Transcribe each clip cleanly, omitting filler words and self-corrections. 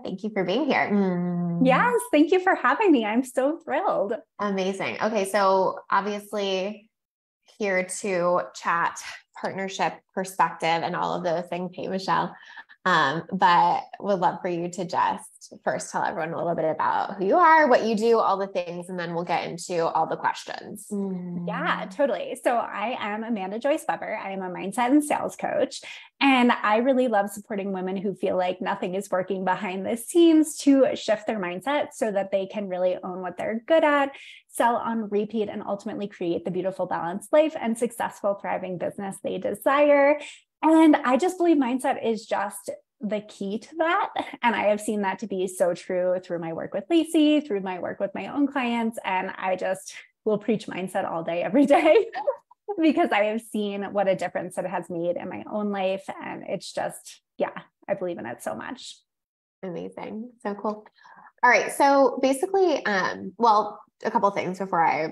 Thank you for being here. Yes, thank you for having me. I'm so thrilled. Amazing. Okay, so obviously here to chat partnership perspective and all of those things. Hey, Michelle. But would love for you to just first tell everyone a little bit about who you are, what you do, all the things, and then we'll get into all the questions. Yeah, totally. So I am Amanda Joyce Weber. I am a mindset and sales coach, and I really love supporting women who feel like nothing is working behind the scenes to shift their mindset so that they can really own what they're good at, sell on repeat, and ultimately create the beautiful balanced life and successful, thriving business they desire. And I just believe mindset is just the key to that. And I have seen that to be so true through my work with Lacey, through my work with my own clients. And I just will preach mindset all day, every day, because I have seen what a difference it has made in my own life. And it's just, yeah, I believe in it so much. Amazing. So cool. All right. So basically, well, a couple of things before I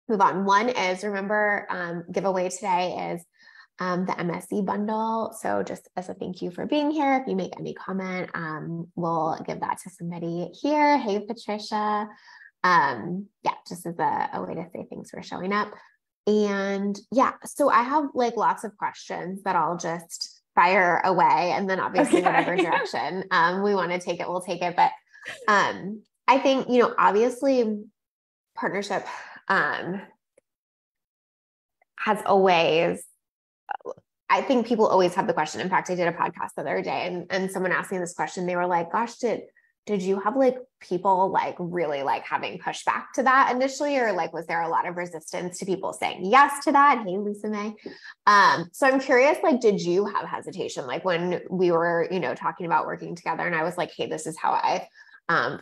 move on. One is, remember, giveaway today is the MSE bundle. So just as a thank you for being here, if you make any comment, we'll give that to somebody here. Hey, Patricia. Yeah, just as a way to say thanks for showing up. And yeah, so I have like lots of questions that I'll just fire away. And then obviously whatever direction we want to take it, we'll take it. But I think, obviously partnership has always, I think people always have the question. In fact, I did a podcast the other day and someone asked me this question. They were like, gosh, did you have like people like really like having pushback to that initially? Or like, was there a lot of resistance to people saying yes to that? Hey, Lisa May. So I'm curious, like, did you have hesitation? Like when we were, talking about working together and I was like, hey, this is how I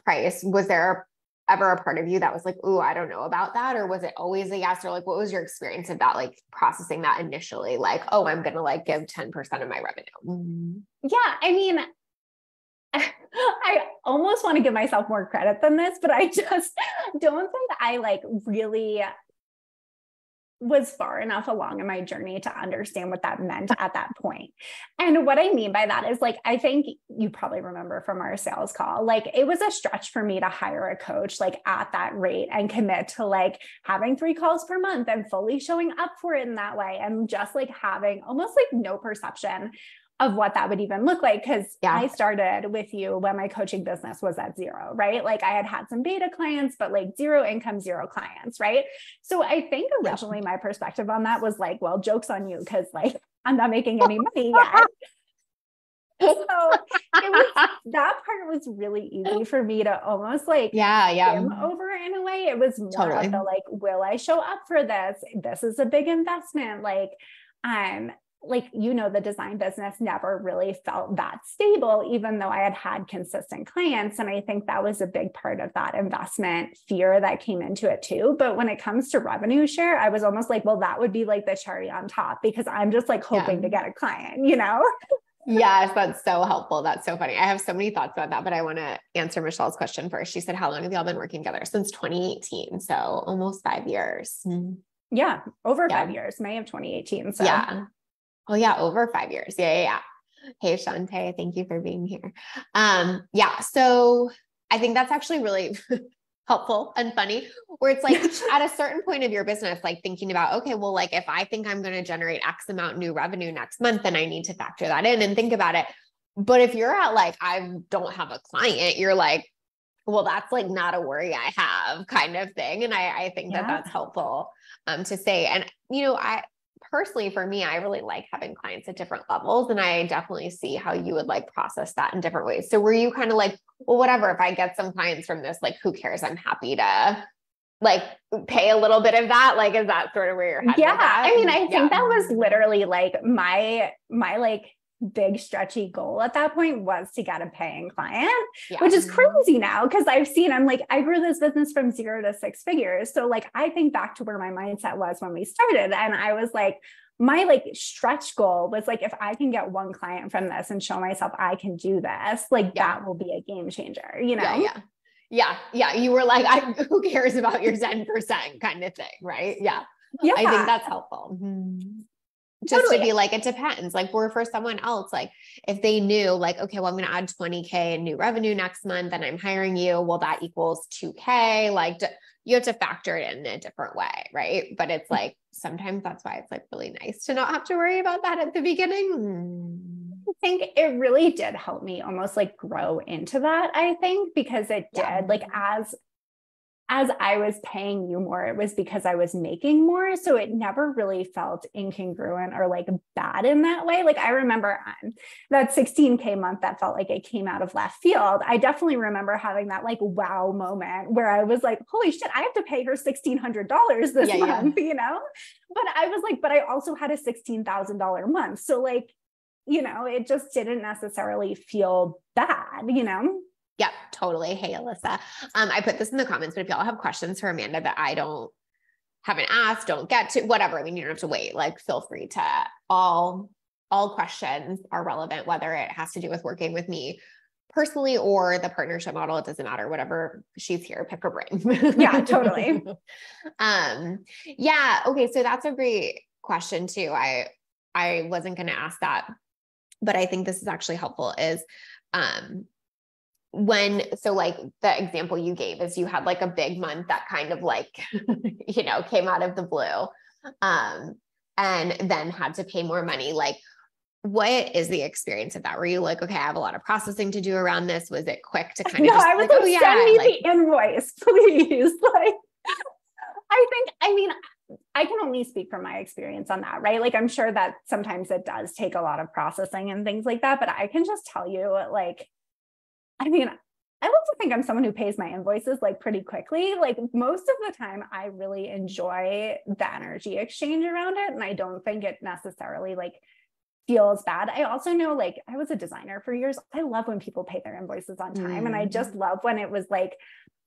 price. Was there ever a part of you that was like, ooh, I don't know about that? Or was it always a yes? Or like, what was your experience of that? Like processing that initially, like, oh, I'm going to like give 10% of my revenue. Yeah. I mean, I almost want to give myself more credit than this, but I just don't think I like really was far enough along in my journey to understand what that meant at that point. And what I mean by that is like, I think you probably remember from our sales call, like it was a stretch for me to hire a coach like at that rate and commit to like having 3 calls per month and fully showing up for it in that way. And just like having almost like no perception of what that would even look like. Cause I started with you when my coaching business was at 0, right? Like I had some beta clients, but like 0 income, 0 clients. Right. So I think originally my perspective on that was like, well, joke's on you. Cause like, I'm not making any money yet. So that part was really easy for me to almost like skim over in a way. It was more of the like, will I show up for this? This is a big investment. Like, the design business never really felt that stable, even though I had consistent clients. And I think that was a big part of that investment fear that came into it too. But when it comes to revenue share, I was almost like, well, that would be like the cherry on top because I'm just like hoping to get a client, Yes, that's so helpful. That's so funny. I have so many thoughts about that, but I want to answer Michelle's question first. She said, how long have y'all been working together? Since 2018. So almost 5 years. Yeah. Over 5 years, May of 2018. So yeah. Oh yeah. Over 5 years. Yeah. Hey, Shante, thank you for being here. So I think that's actually really helpful and funny where it's like at a certain point of your business, like thinking about, okay, well, like if I think I'm going to generate X amount new revenue next month, then I need to factor that in and think about it. But if you're at like, I don't have a client, you're like, well, that's like not a worry I have kind of thing. And I think that that's helpful to say. And, I personally, for me, I really like having clients at different levels. And I definitely see how you would like process that in different ways. So were you kind of like, well, whatever, if I get some clients from this, like, who cares? I'm happy to like pay a little bit of that. Like, is that sort of where your head was at? I mean, I think that was literally like my like big stretchy goal at that point was to get a paying client, which is crazy now. Cause I grew this business from 0 to 6 figures. So like, I think back to where my mindset was when we started. And I was like, my like stretch goal was like, if I can get 1 client from this and show myself I can do this, like that will be a game changer, Yeah. You were like, who cares about your 10% kind of thing. Right. Yeah. I think that's helpful. just to be like, it depends. Like for someone else, like if they knew like, okay, well, I'm going to add 20K in new revenue next month and I'm hiring you. Well, that equals 2K. Like you have to factor it in a different way. Right. But it's like, sometimes that's why it's like really nice to not have to worry about that at the beginning. I think it really did help me almost like grow into that, I think, because it did like, as I was paying you more, it was because I was making more. So it never really felt incongruent or like bad in that way. Like I remember that 16K month that felt like it came out of left field. I definitely remember having that like wow moment where I was like, holy shit, I have to pay her $1,600 this month, you know? But I was like, but I also had a $16,000 month. So like, you know, it just didn't necessarily feel bad, you know? Yep, totally. Hey, Alyssa. I put this in the comments, but if y'all have questions for Amanda that I haven't asked, don't get to, whatever. I mean, you don't have to wait. Like, feel free to all questions are relevant, whether it has to do with working with me personally or the partnership model. It doesn't matter. Whatever, she's here. Pick her brain. Yeah, totally. Yeah. Okay. So that's a great question too. I wasn't going to ask that, but I think this is actually helpful is, so like the example you gave is you had like a big month that kind of like, you know, came out of the blue, and then had to pay more money. Like, what is the experience of that? Were you like, okay, I have a lot of processing to do around this? Was it quick to kind of I was like, send me the invoice, please. Like, I mean, I can only speak from my experience on that, right? Like, I'm sure that sometimes it does take a lot of processing and things like that, but I can just tell you, like, I mean, I like to think I'm someone who pays my invoices like pretty quickly. Like most of the time, I really enjoy the energy exchange around it. And I don't think it necessarily like feels bad. I also know, like, I was a designer for years. I love when people pay their invoices on time. And I just love when it was like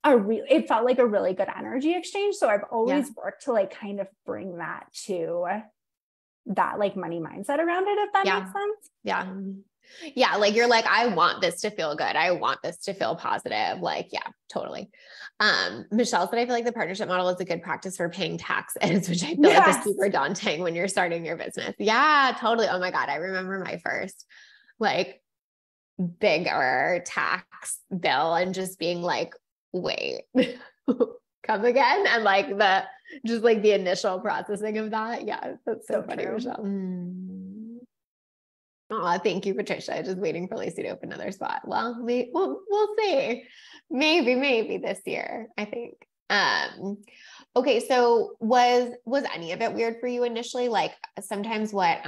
it felt like a really good energy exchange. So I've always worked to like kind of bring that to that like money mindset around it, if that makes sense. Yeah. Yeah. Like you're like, I want this to feel good. I want this to feel positive. Like, yeah, totally. Michelle said, I feel like the partnership model is a good practice for paying taxes, which I feel like is super daunting when you're starting your business. Yeah, totally. Oh my God. I remember my first like bigger tax bill and just being like, wait, come again. And like just like the initial processing of that. Yeah. That's so funny, true. Michelle. Oh, thank you, Patricia. Just waiting for Lacey to open another spot. Well, we'll see. Maybe this year, I think. Okay. So was any of it weird for you initially? Like sometimes what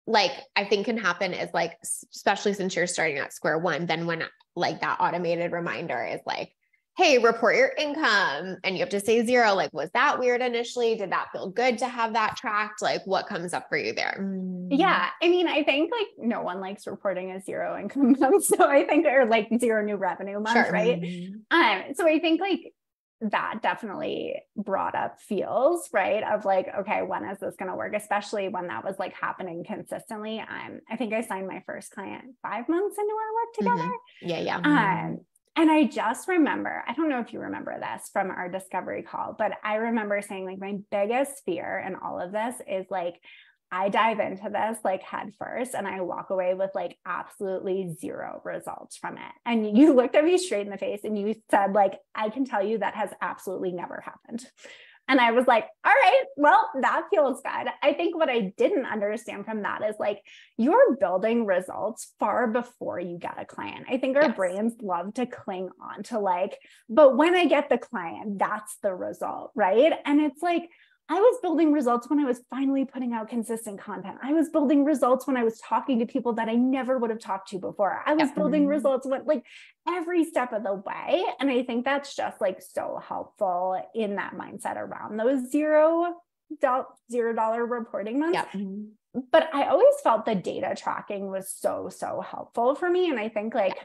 like I think can happen is like, especially since you're starting at square one, then when like that automated reminder is like, hey, report your income, and you have to say 0. Like, was that weird initially? Did that feel good to have that tracked? Like, what comes up for you there? Yeah. I mean, I think like no one likes reporting a 0 income month. So I think, or like 0 new revenue month, right? So I think like that definitely brought up feels, right? Of like, okay, when is this going to work? Especially when that was like happening consistently. I think I signed my first client 5 months into our work together. Yeah. And I just remember, I don't know if you remember this from our discovery call, but I remember saying like my biggest fear in all of this is like, I dive into this like head first and I walk away with like absolutely 0 results from it. And you looked at me straight in the face and you said like, I can tell you that has absolutely never happened. And I was like, all right, well, that feels good. I think what I didn't understand from that is like, you're building results far before you get a client. I think our brains love to cling on to like, but when I get the client, that's the result, right? And it's like, I was building results when I was finally putting out consistent content. I was building results when I was talking to people that I never would have talked to before. I was building results when like every step of the way. And I think that's just like so helpful in that mindset around those $0 reporting months. But I always felt the data tracking was so helpful for me. And I think like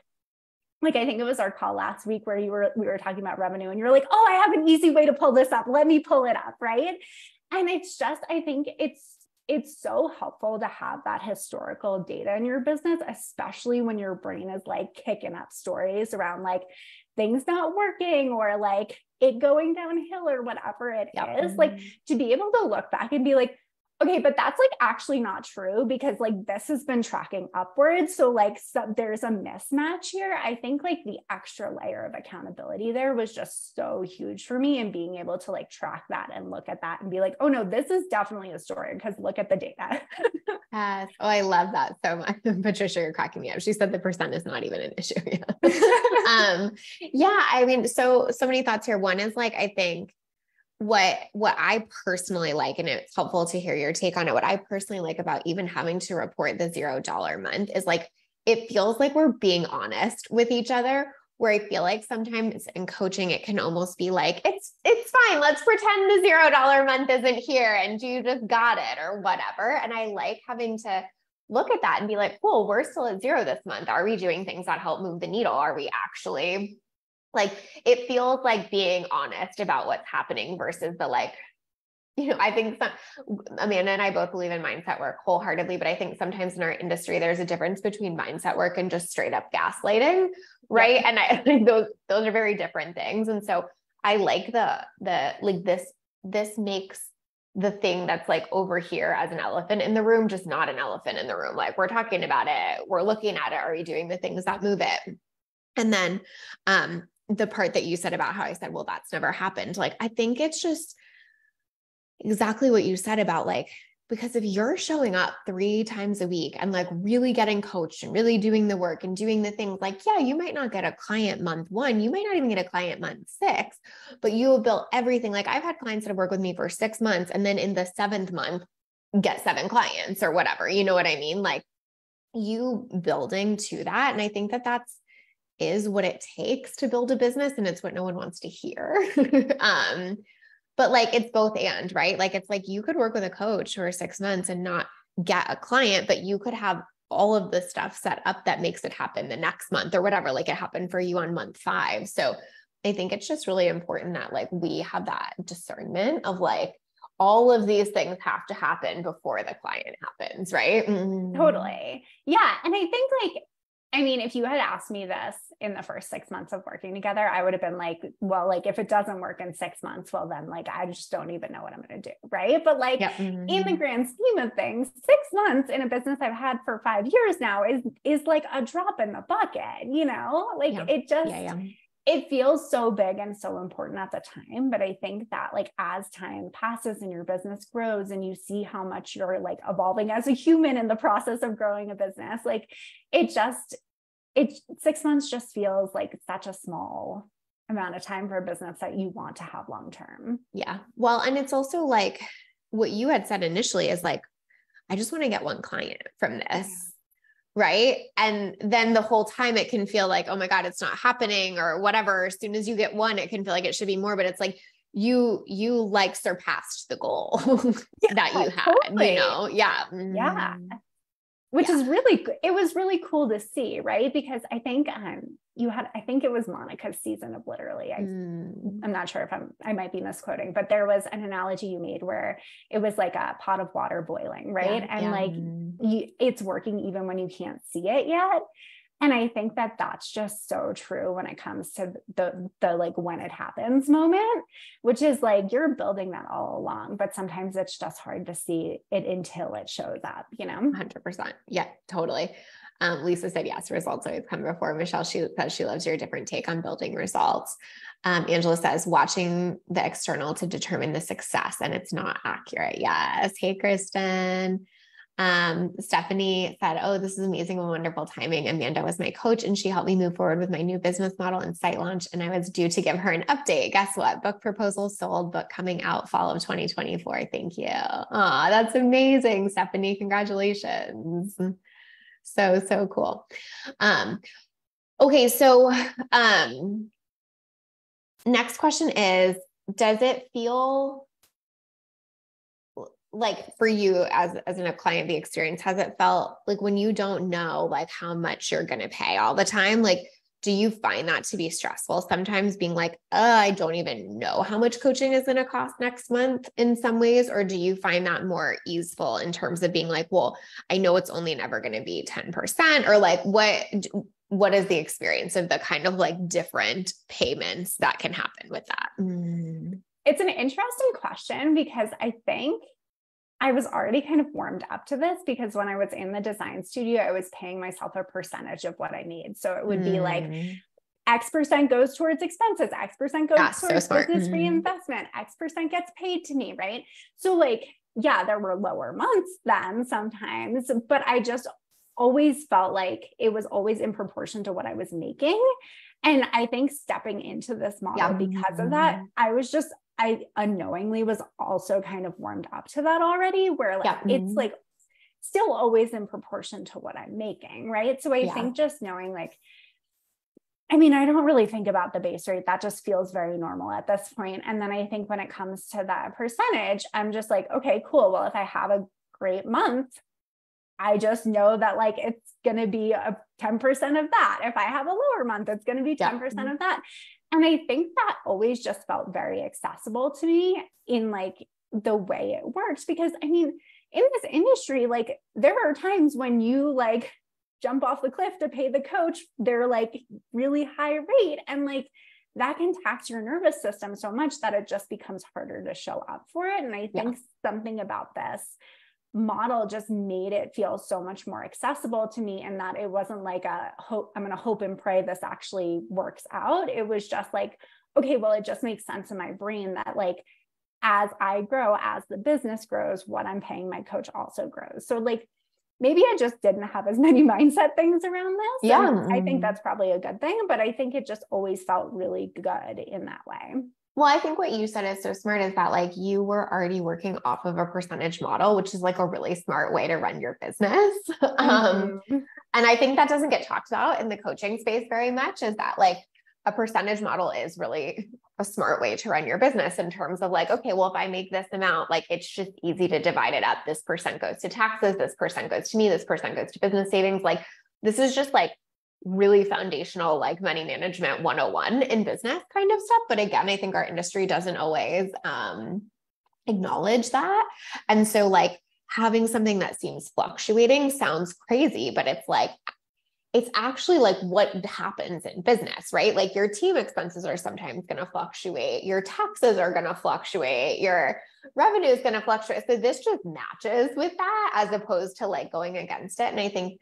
I think it was our call last week where we were talking about revenue and you're like, oh, I have an easy way to pull this up. Let me pull it up. Right. And it's just, I think it's it's so helpful to have that historical data in your business, especially when your brain is like kicking up stories around like things not working or like it going downhill or whatever it is. Like to be able to look back and be like, okay, but that's like actually not true because like this has been tracking upwards. So like there's a mismatch here. I think like the extra layer of accountability there was just so huge for me, and being able to like track that and look at that and be like, oh no, this is definitely a story because look at the data. Yes. Oh, I love that so much. Patricia, you're cracking me up. She said the percent is not even an issue. Yeah. I mean, so many thoughts here. One is like, I think what I personally like, and it's helpful to hear your take on it. What I personally like about even having to report the $0 month is like, it feels like we're being honest with each other, where I feel like sometimes in coaching, it can almost be like, it's fine. Let's pretend the $0 month isn't here and you just got it or whatever. And I like having to look at that and be like, cool, we're still at zero this month. Are we doing things that help move the needle? Are we actually like, it feels like being honest about what's happening versus the like, I think Amanda and I both believe in mindset work wholeheartedly, but I think sometimes in our industry, there's a difference between mindset work and just straight up gaslighting. Right. Yep. And I think those are very different things. And so I like the like this makes the thing that's like over here as an elephant in the room, just not an elephant in the room. Like we're talking about it, we're looking at it. Are we doing the things that move it? And then, the part that you said about how I said, well, that's never happened. Like, I think it's just exactly what you said about like, because if you're showing up 3 times a week and like really getting coached and really doing the work and doing the things, like, yeah, you might not get a client month 1, you might not even get a client month 6, but you have built everything. Like I've had clients that have worked with me for 6 months and then in the 7th month get 7 clients or whatever, you know what I mean? Like you building to that. And I think that is what it takes to build a business. And it's what no one wants to hear. But like, it's both and, right? Like, it's like, you could work with a coach for 6 months and not get a client, but you could have all of the stuff set up that makes it happen the next month or whatever, like it happened for you on month 5. So I think it's just really important that like, we have that discernment of like, all of these things have to happen before the client happens. Right. Totally. Yeah. And I think like, I mean, if you had asked me this in the first 6 months of working together, I would have been like, well, like if it doesn't work in 6 months, well, then like, I just don't even know what I'm going to do. Right. But like in the grand scheme of things, 6 months in a business I've had for 5 years now is like a drop in the bucket, like it just, it feels so big and so important at the time. But I think that like as time passes and your business grows and you see how much you're like evolving as a human in the process of growing a business, like 6 months just feels like such a small amount of time for a business that you want to have long-term. Yeah. Well, and it's also like what you had said initially is like, I just want to get one client from this. Yeah. Right. And then the whole time it can feel like, oh my God, it's not happening or whatever. As soon as you get one, it can feel like it should be more, but it's like, you like surpassed the goal that you had, totally. Yeah. Yeah. Which is it was really cool to see. Right. Because I think, I think it was Monica's season of Literally. I'm not sure if I might be misquoting, but there was an analogy you made where it was like a pot of water boiling. Right. Yeah, and like it's working even when you can't see it yet. And I think that that's just so true when it comes to the like when it happens moment, which is like, you're building that all along, but sometimes it's just hard to see it until it shows up, 100%. Yeah, totally. Lisa said, yes, results always come before. Michelle, she says she loves your different take on building results. Angela says, watching the external to determine the success and it's not accurate. Yes. Hey, Kristen. Stephanie said, oh, this is amazing and wonderful timing. Amanda was my coach and she helped me move forward with my new business model and site launch. And I was due to give her an update. Guess what? Book proposal sold, book coming out fall of 2024. Thank you. Oh, that's amazing. Stephanie, congratulations. So cool. Okay. So, next question is, does it feel like for you as a client, the experience, has it felt like when you don't know like how much you're going to pay all the time, like, do you find that to be stressful sometimes, being like, I don't even know how much coaching is going to cost next month in some ways? Or do you find that more easeful in terms of being like, well, I know it's only never going to be 10%, or like, what is the experience of the kind of like different payments that can happen with that? It's an interesting question, because I think I was already kind of warmed up to this, because when I was in the design studio, I was paying myself a percentage of what I made. So it would be like X% goes towards expenses, X% goes towards business reinvestment, X% gets paid to me, right? So like, yeah, there were lower months then sometimes, but I just always felt like it was always in proportion to what I was making. And I think stepping into this model because of that, I unknowingly was also kind of warmed up to that already, where like, it's like still always in proportion to what I'm making. Right. So I think just knowing like, I mean, I don't really think about the base rate. That just feels very normal at this point. And then I think when it comes to that percentage, I'm just like, okay, cool. Well, if I have a great month, I just know that like, it's going to be a 10% of that. If I have a lower month, it's going to be 10% of that. And I think that always just felt very accessible to me in like the way it works, because I mean, in this industry, like there are times when you like jump off the cliff to pay the coach, they're like really high rate. And like, that can tax your nervous system so much that it just becomes harder to show up for it. And I think something about this model just made it feel so much more accessible to me, and that it wasn't like I'm going to hope and pray this actually works out. It was just like, okay, well, it just makes sense in my brain that like, as I grow, as the business grows, what I'm paying my coach also grows. So like, maybe I just didn't have as many mindset things around this. And I think that's probably a good thing, but I think it just always felt really good in that way. Well, I think what you said is so smart, is that like you were already working off of a percentage model, which is like a really smart way to run your business. And I think that doesn't get talked about in the coaching space very much, is that like a percentage model is really a smart way to run your business in terms of like, okay, well, if I make this amount, like it's just easy to divide it up. This percent goes to taxes, this percent goes to me, this percent goes to business savings. Like this is just like really foundational, like money management 101 in business kind of stuff. But again, I think our industry doesn't always acknowledge that. And so like having something that seems fluctuating sounds crazy, but it's like, it's actually like what happens in business, right? Like your team expenses are sometimes going to fluctuate. Your taxes are going to fluctuate. Your revenue is going to fluctuate. So this just matches with that as opposed to like going against it. And I think,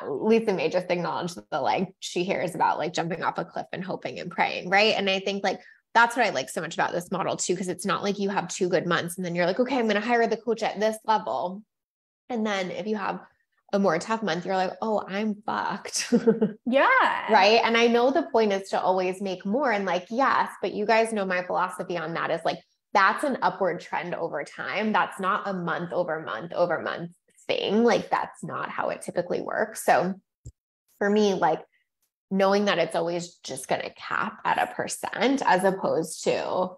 Lisa May just acknowledged that like she hears about like jumping off a cliff and hoping and praying, right? And I think like that's what I like so much about this model too, because it's not like you have 2 good months and then you're like, okay, I'm going to hire the coach at this level. And then if you have a more tough month, you're like, oh, I'm fucked. Right. And I know the point is to always make more. And like, yes, but you guys know my philosophy on that is like, that's an upward trend over time. That's not a month over month thing. Like that's not how it typically works. So for me, like knowing that it's always just going to cap at a percent as opposed to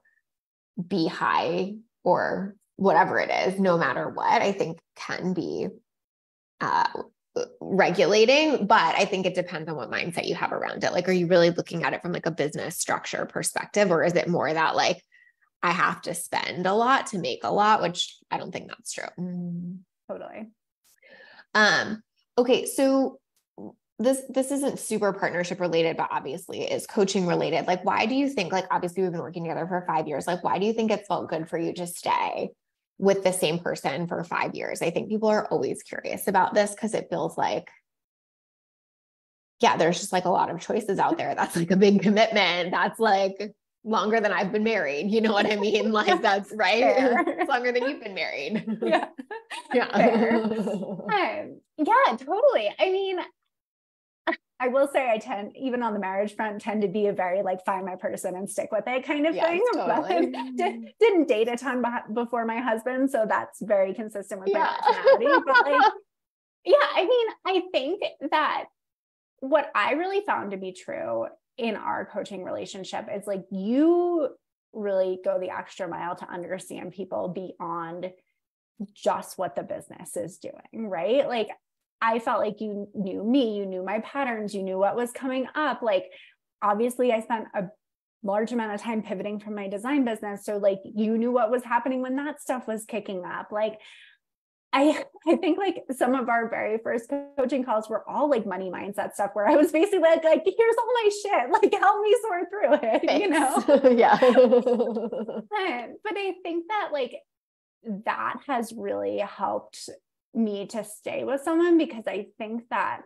be high or whatever it is, no matter what, I think can be regulating, but I think it depends on what mindset you have around it. Like, are you really looking at it from like a business structure perspective, or is it more that like, I have to spend a lot to make a lot, which I don't think that's true. Totally. Okay. So this isn't super partnership related, but obviously is coaching related. Like, why do you think, like, obviously we've been working together for 5 years. Like, why do you think it's felt good for you to stay with the same person for 5 years? I think people are always curious about this because it feels like, there's just like a lot of choices out there. That's like a big commitment. That's like longer than I've been married. You know what I mean? Like that's right. It's longer than you've been married. Yeah. Totally. I mean, I will say I tend, even on the marriage front, tend to be a very like find my person and stick with it kind of thing. Totally. Didn't date a ton before my husband. So that's very consistent with my personality. But like, I mean, I think that what I really found to be true in our coaching relationship is like, you really go the extra mile to understand people beyond just what the business is doing, right? Like, I felt like you knew me, you knew my patterns, you knew what was coming up. Like, obviously I spent a large amount of time pivoting from my design business. So like, you knew what was happening when that stuff was kicking up. Like, I think like some of our very first coaching calls were all like money mindset stuff where I was basically like, here's all my shit, like help me sort through it, Thanks. you know? Yeah. But I think that like, that has really helped me to stay with someone, because I think that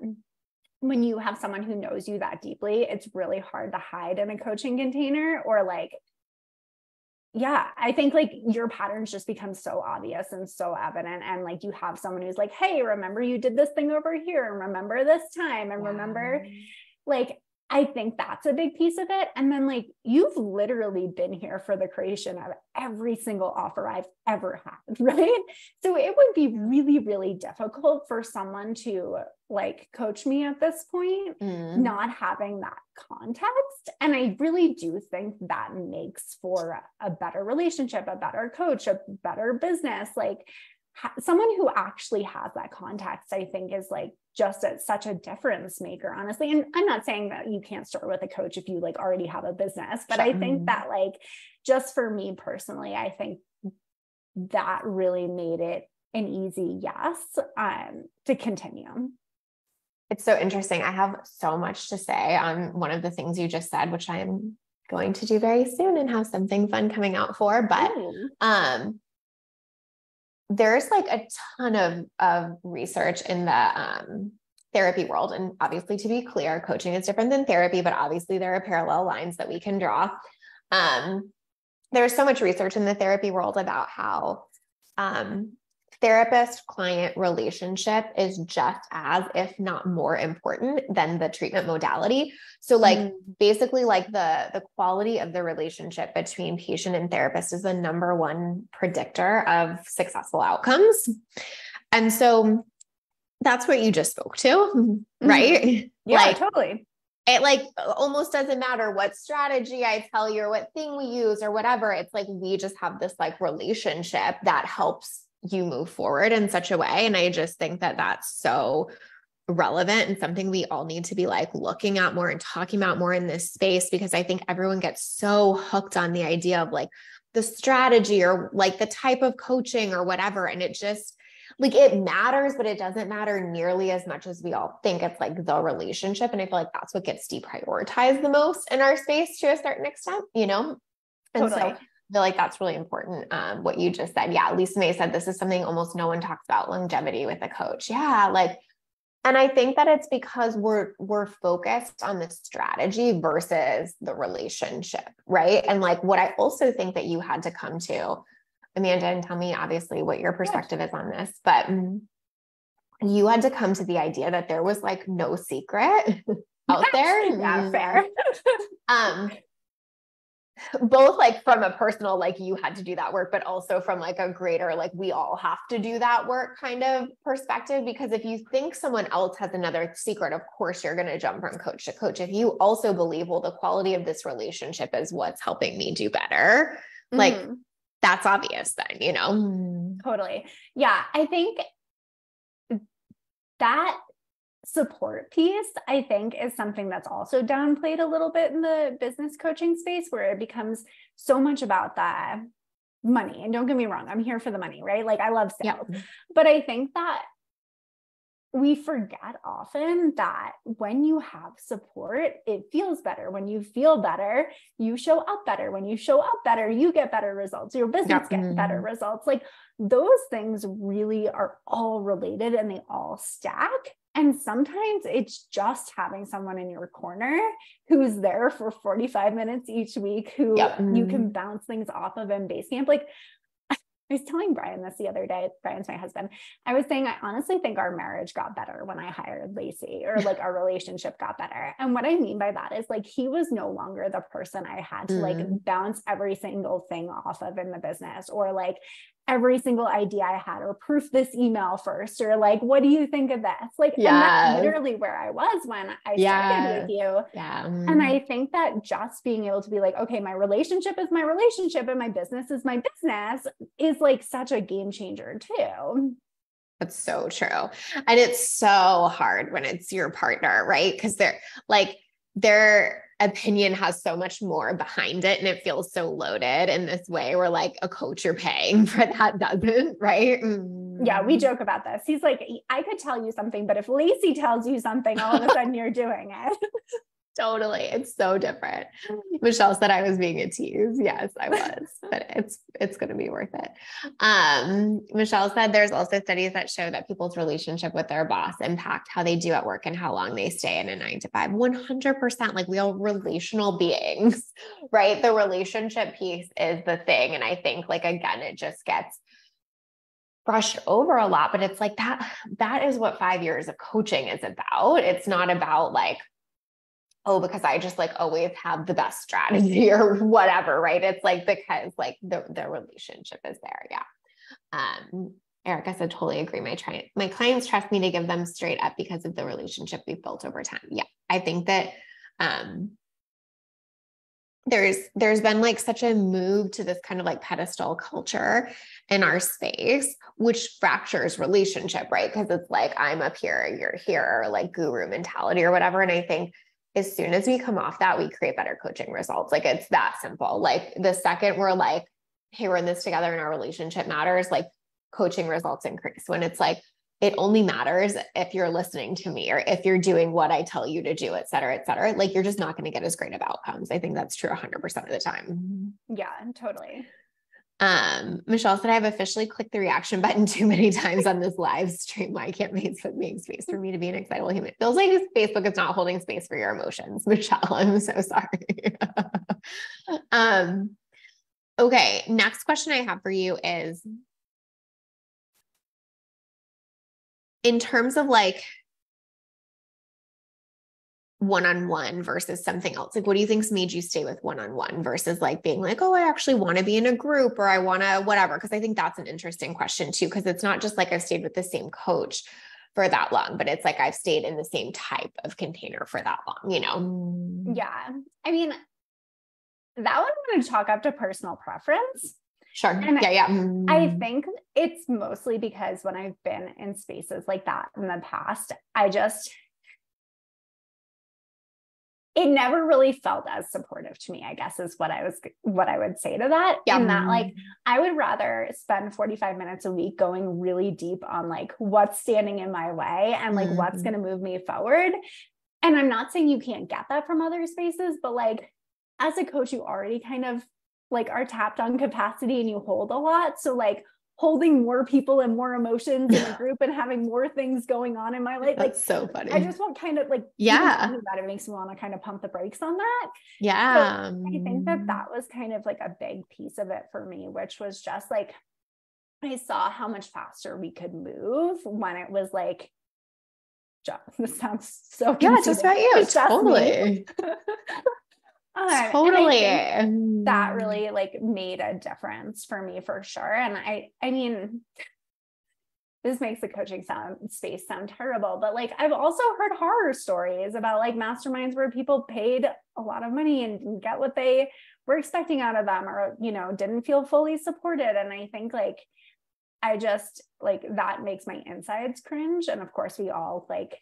when you have someone who knows you that deeply, it's really hard to hide in a coaching container, or like, yeah, I think like your patterns just become so obvious and so evident. And like, you have someone who's like, hey, remember you did this thing over here, and remember this time, and remember, like, I think that's a big piece of it. And then like, you've literally been here for the creation of every single offer I've ever had, right? So it would be really, really difficult for someone to like coach me at this point, not having that context. And I really do think that makes for a better relationship, a better coach, a better business. Like, someone who actually has that context, I think, is like just such a difference maker, honestly. And I'm not saying that you can't start with a coach if you like already have a business, but I think that like, just for me personally, I think that really made it an easy yes, to continue. It's so interesting. I have so much to say on one of the things you just said, which I am going to do very soon and have something fun coming out for, but, there's like a ton of research in the therapy world. And obviously, to be clear, coaching is different than therapy, but obviously there are parallel lines that we can draw. There's so much research in the therapy world about how therapist-client relationship is just as, if not more important than the treatment modality. So like basically like the quality of the relationship between patient and therapist is the number one predictor of successful outcomes. And so that's what you just spoke to, right? Yeah, like, totally. It like almost doesn't matter what strategy I tell you or what thing we use or whatever. It's like, we just have this like relationship that helps you move forward in such a way. And I just think that that's so relevant and something we all need to be like looking at more and talking about more in this space, because I think everyone gets so hooked on the idea of like the strategy or like the type of coaching or whatever. And it just like, it matters, but it doesn't matter nearly as much as we all think. It's like the relationship. And I feel like that's what gets deprioritized the most in our space to a certain extent, you know? And Totally. so I feel like that's really important. What you just said. Yeah. Lisa May said, this is something almost no one talks about, longevity with a coach. Yeah. Like, and I think that it's because we're focused on the strategy versus the relationship. Right. And like, what I also think that you had to come to, Amanda, and tell me obviously what your perspective is on this, but you had to come to the idea that there was like no secret out there. Yeah, fair. Both like from a personal, like you had to do that work, but also from like a greater, like we all have to do that work kind of perspective. Because if you think someone else has another secret, of course you're going to jump from coach to coach. If you also believe, well, the quality of this relationship is what's helping me do better, like that's obvious then, you know? Totally. Yeah. I think that support piece, I think, is something that's also downplayed a little bit in the business coaching space, where it becomes so much about the money. And don't get me wrong, I'm here for the money, right? Like I love sales, but I think that we forget often that when you have support, it feels better. When you feel better, you show up better. When you show up better, you get better results. Your business gets better results. Like those things really are all related and they all stack. And sometimes it's just having someone in your corner who's there for 45 minutes each week, who you can bounce things off of in Basecamp. Like I was telling Brian this the other day. Brian's my husband. I was saying, I honestly think our marriage got better when I hired Lacey, or like our relationship got better. And what I mean by that is like, he was no longer the person I had to like bounce every single thing off of in the business, or like every single idea I had, or proof this email first, or like, what do you think of this? Like, and that's literally where I was when I started with you. And I think that just being able to be like, okay, my relationship is my relationship and my business is my business is like such a game changer too. That's so true. And it's so hard when it's your partner, right? Because they're like, their opinion has so much more behind it and it feels so loaded in this way where like a coach you're paying for that doesn't, right? Yeah, we joke about this. He's like, I could tell you something, but if Lacey tells you something, all of a sudden you're doing it. Totally. It's so different. Michelle said I was being a tease. Yes, I was, but it's going to be worth it. Michelle said there's also studies that show that people's relationship with their boss impact how they do at work and how long they stay in a 9 to 5. 100%. Like we are relational beings, right? The relationship piece is the thing. And I think like, again, it just gets brushed over a lot, but it's like that is what 5 years of coaching is about. It's not about like, oh, because I just like always have the best strategy or whatever, right? It's like, because like the relationship is there. Yeah. Erica said, totally agree. My clients trust me to give them straight up because of the relationship we've built over time. Yeah. I think that, there's been like such a move to this kind of like pedestal culture in our space, which fractures relationship, right? Because it's like, I'm up here, you're here, like guru mentality or whatever. And I think as soon as we come off that, we create better coaching results. Like it's that simple. Like the second we're like, hey, we're in this together and our relationship matters, like coaching results increase. When it's like, it only matters if you're listening to me or if you're doing what I tell you to do, et cetera, et cetera. Like you're just not going to get as great of outcomes. I think that's true 100% of the time. Yeah, totally. Michelle said, I have officially clicked the reaction button too many times on this live stream. Why can't Facebook make space for me to be an excitable human? It feels like Facebook is not holding space for your emotions. Michelle, I'm so sorry. Okay. Next question I have for you is, in terms of like one-on-one versus something else, like what do you think's made you stay with one-on-one versus like being like, oh, I actually want to be in a group or I want to whatever? Because I think that's an interesting question too, because it's not just like I've stayed with the same coach for that long, but it's like I've stayed in the same type of container for that long, you know? Yeah. I mean, that one I'm going to chalk up to personal preference. Sure. And yeah. I think it's mostly because when I've been in spaces like that in the past, it never really felt as supportive to me, I guess, is what I would say to that. Yeah. And that like, I would rather spend 45 minutes a week going really deep on like what's standing in my way and like what's going to move me forward. And I'm not saying you can't get that from other spaces, but like as a coach, you already kind of like are tapped on capacity and you hold a lot. So like holding more people and more emotions in a group and having more things going on in my life. That's like so funny. I just want kind of like, yeah, about it makes me want to kind of pump the brakes on that. Yeah. So I think that was kind of like a big piece of it for me, which was just like, I saw how much faster we could move when it was like, this sounds so yeah, it's just about you. Totally. Totally. That really like made a difference for me for sure. And I mean, this makes the coaching space sound terrible, but like, I've also heard horror stories about like masterminds where people paid a lot of money and didn't get what they were expecting out of them, or, you know, didn't feel fully supported. And I think like, I just like, that makes my insides cringe. And of course we all like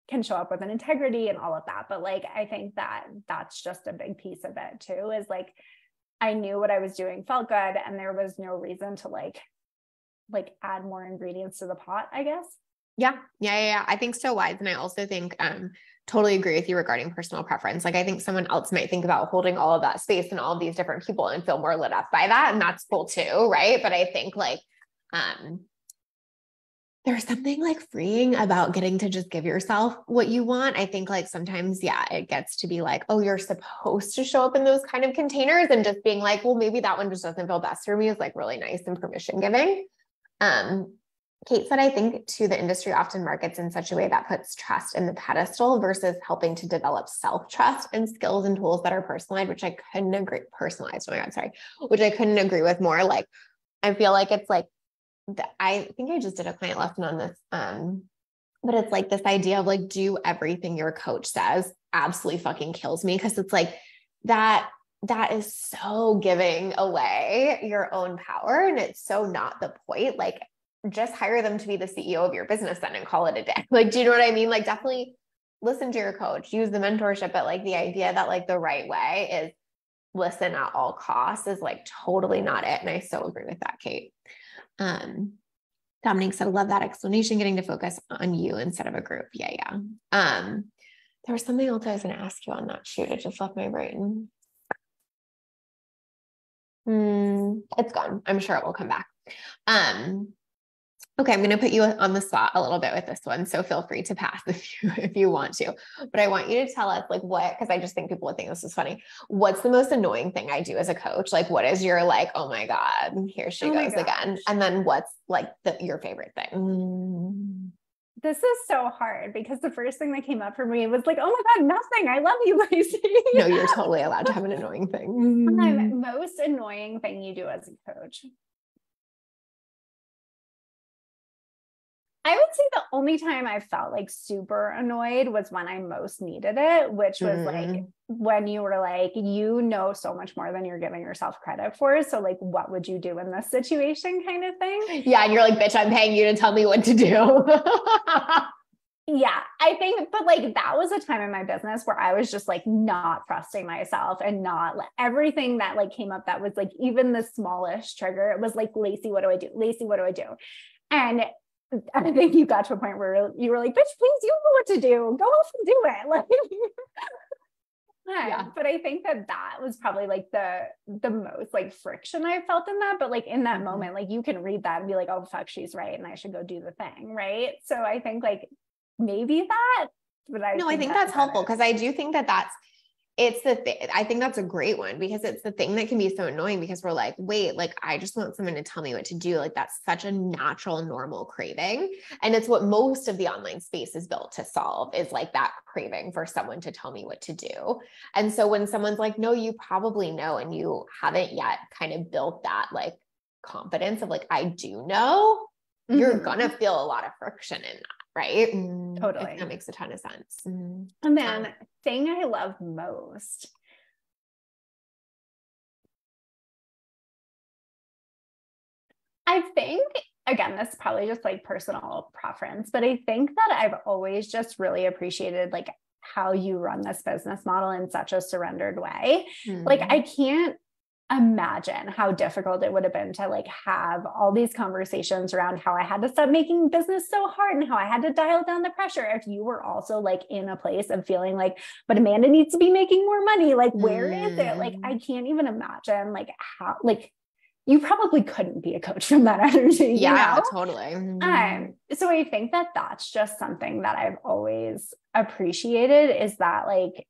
can show up with an integrity and all of that. But like, I think that that's just a big piece of it too, is like, I knew what I was doing felt good. And there was no reason to like add more ingredients to the pot, I guess. Yeah. I think so wise. And I also think, totally agree with you regarding personal preference. Like, I think someone else might think about holding all of that space and all of these different people and feel more lit up by that. And that's cool too. Right. But I think like, there's something like freeing about getting to just give yourself what you want. I think like sometimes, it gets to be like, oh, you're supposed to show up in those kind of containers, and just being like, well, maybe that one just doesn't feel best for me is like really nice and permission giving. Kate said, I think too, the industry often markets in such a way that puts trust in the pedestal versus helping to develop self-trust and skills and tools that are personalized, which I couldn't agree which I couldn't agree with more. Like, I feel like it's like, I think I just did a client lesson on this. But it's like this idea of like, do everything your coach says absolutely fucking kills me. Cause it's like that is so giving away your own power. And it's so not the point. Like, just hire them to be the CEO of your business then and call it a day. Like, do you know what I mean? Like, definitely listen to your coach, use the mentorship, but like the idea that like the right way is listen at all costs is like totally not it. And I so agree with that, Kate. Dominique said, I love that explanation, getting to focus on you instead of a group. Yeah. There was something else I was going to ask you on that. Shoot, it just left my brain. It's gone. I'm sure it will come back. Okay, I'm going to put you on the spot a little bit with this one. So feel free to pass if you want to, but I want you to tell us like what, cause I just think people would think this is funny. What's the most annoying thing I do as a coach? Like, what is your like, oh my God, here she goes again. And then what's like your favorite thing? This is so hard because the first thing that came up for me was like, oh my God, nothing. I love you, Lacey. No, you're totally allowed to have an annoying thing. Most annoying thing you do as a coach. I would say the only time I felt like super annoyed was when I most needed it, which was like when you were like, you know, so much more than you're giving yourself credit for. So like, what would you do in this situation kind of thing? Yeah. And you're like, bitch, I'm paying you to tell me what to do. Yeah, I think, but like that was a time in my business where I was just like not trusting myself and not everything that like came up that was like even the smallest trigger. It was like, Lacey, what do I do? Lacey, what do I do? And I think you got to a point where you were like, bitch, please, you know what to do. Go off and do it. Like, yeah. But I think that was probably like the most like friction I felt in that. But like in that moment, like you can read that and be like, oh, fuck, she's right. And I should go do the thing. Right. So I think like maybe that, but I think that's helpful because I do think it's the thing. I think that's a great one because it's the thing that can be so annoying because we're like, wait, like, I just want someone to tell me what to do. Like, that's such a natural, normal craving. And it's what most of the online space is built to solve is like that craving for someone to tell me what to do. And so when someone's like, no, you probably know, and you haven't yet kind of built that like confidence of like, I do know, you're going to feel a lot of friction in that. Right. Totally. That makes a ton of sense. And then thing I love most. I think, again, this is probably just like personal preference, but I think that I've always just really appreciated like how you run this business model in such a surrendered way. Like I can't imagine how difficult it would have been to like have all these conversations around how I had to stop making business so hard and how I had to dial down the pressure. If you were also like in a place of feeling like, but Amanda needs to be making more money. Like, where is it? Like, I can't even imagine like how, like you probably couldn't be a coach from that energy. Yeah, you know? totally. So I think that that's just something that I've always appreciated is that like,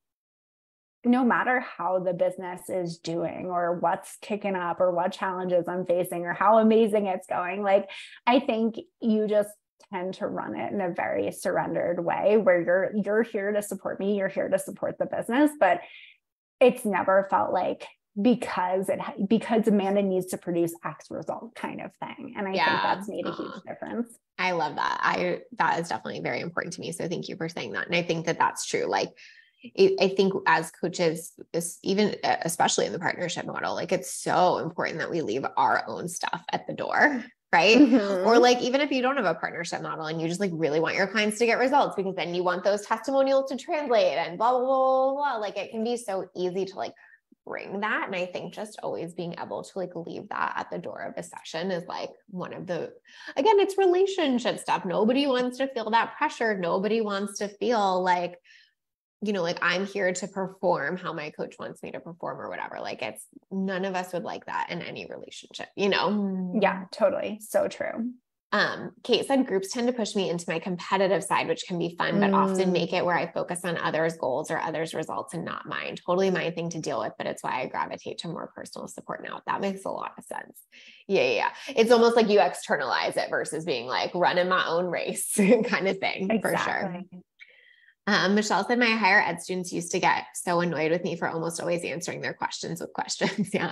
no matter how the business is doing or what's kicking up or what challenges I'm facing or how amazing it's going, like, I think you just tend to run it in a very surrendered way where you're here to support me, you're here to support the business, but it's never felt like because Amanda needs to produce X result kind of thing. And I think that's made a huge difference. I love that. That is definitely very important to me. So thank you for saying that. And I think that that's true. Like, I think as coaches, even especially in the partnership model, like it's so important that we leave our own stuff at the door, right? Or like, even if you don't have a partnership model and you just like really want your clients to get results because then you want those testimonials to translate and blah, blah, blah, blah. Like it can be so easy to like bring that. And I think just always being able to like leave that at the door of a session is like one of the, again, it's relationship stuff. Nobody wants to feel that pressure. Nobody wants to feel like, you know, like I'm here to perform how my coach wants me to perform or whatever. Like none of us would like that in any relationship, you know? Yeah, totally. So true. Kate said groups tend to push me into my competitive side, which can be fun, but often make it where I focus on others' goals or others' results and not mine. Totally my thing to deal with, but it's why I gravitate to more personal support now. That makes a lot of sense. Yeah. It's almost like you externalize it versus being like running my own race kind of thing. Exactly. For sure. Michelle said my higher ed students used to get so annoyed with me for almost always answering their questions with questions. Yeah,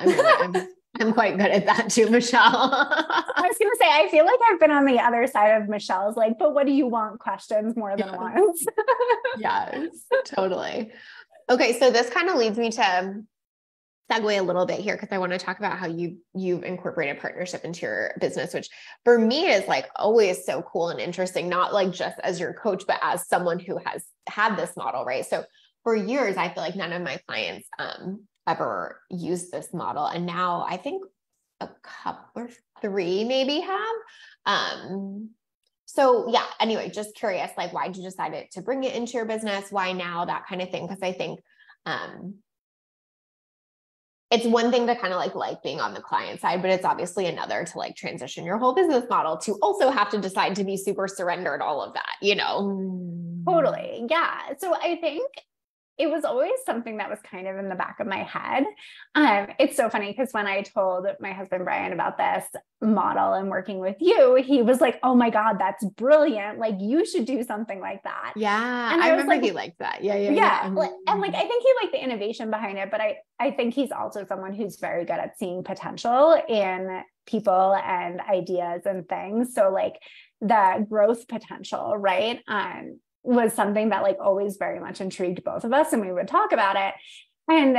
I'm quite good at that too, Michelle. I was going to say, I feel like I've been on the other side of Michelle's like, but what do you want questions more than once? Yes, totally. Okay. So this kind of leads me to segue a little bit here, because I want to talk about how you've incorporated partnership into your business, which for me is like always so cool and interesting, not like just as your coach, but as someone who has had this model, right? So for years, I feel like none of my clients ever used this model. And now I think a couple or three maybe have. So yeah, anyway, just curious, like, why did you decide to bring it into your business? Why now? That kind of thing. Because I think, it's one thing to kind of like being on the client side, but it's obviously another to like transition your whole business model to also have to decide to be super surrendered, all of that, you know? Totally. Yeah. So I think it was always something that was kind of in the back of my head. It's so funny because when I told my husband, Brian, about this model and working with you, he was like, oh my God, that's brilliant. Like you should do something like that. Yeah. And I remember like, he liked that. Yeah. And like, I think he liked the innovation behind it, but I think he's also someone who's very good at seeing potential in people and ideas and things. So like the growth potential, right? Was something that like always very much intrigued both of us, and we would talk about it. And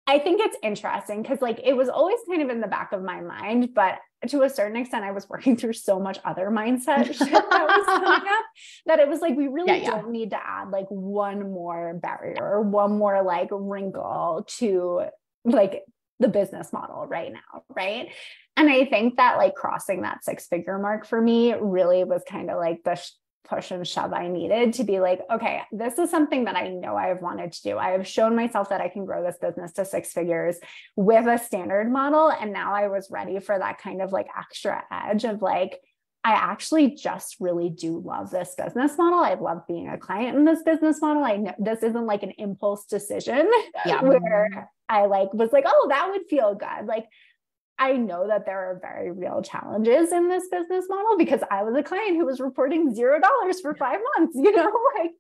I think it's interesting because like it was always kind of in the back of my mind, but to a certain extent, I was working through so much other mindset shit that was coming up that it was like, we really don't need to add like one more barrier or one more like wrinkle to like the business model right now. Right. And I think that like crossing that 6-figure mark for me really was kind of like the push and shove I needed to be like, okay, this is something that I know I've wanted to do. I have shown myself that I can grow this business to 6 figures with a standard model. And now I was ready for that kind of like extra edge of like, I actually just really do love this business model. I love being a client in this business model. I know this isn't like an impulse decision where I like was like, oh, that would feel good. Like, I know that there are very real challenges in this business model because I was a client who was reporting $0 for 5 months, you know, like,